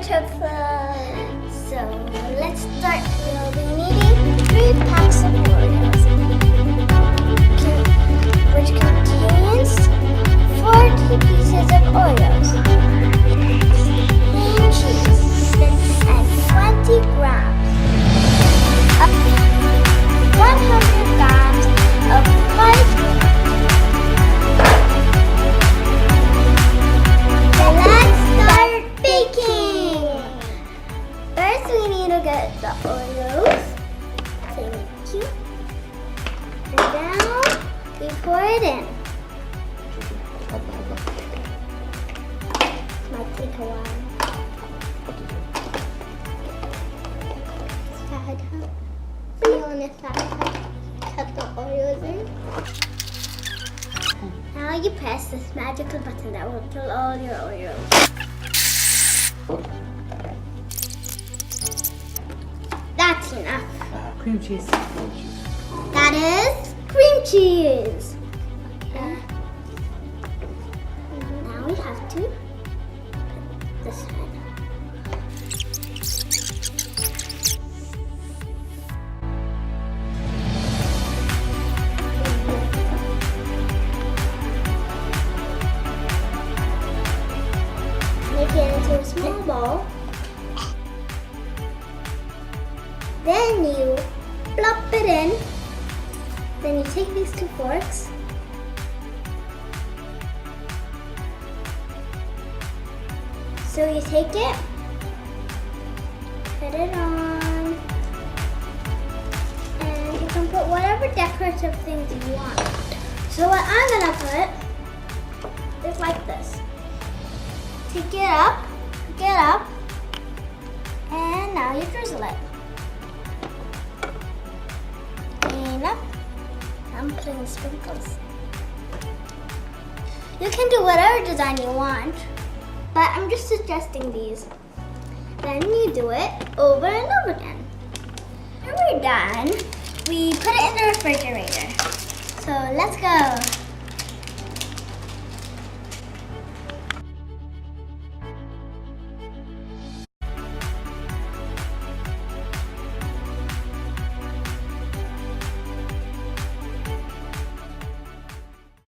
truffles. So let's start. We'll be needing 3 packs of Oreos, which contains 40 pieces of Oreos, cream cheese, and 20 grams, 100 grams of white. Get the Oreos. Thank you. And now we pour it in. Might take a while. Cut the Oreos in. Now you press this magical button that will fill all your Oreos. That's enough. Cream cheese. That is cream cheese. Okay. Now we have to put this in. Make it into a small bowl. Then you plop it in. Then you take these 2 forks. So you take it, put it on, and you can put whatever decorative things you want. So what I'm gonna put is like this. Take it up, and now you drizzle it. Enough. I'm putting sprinkles. You can do whatever design you want, but I'm just suggesting these. Then you do it over and over again. When we're done, we put it in the refrigerator. So let's go.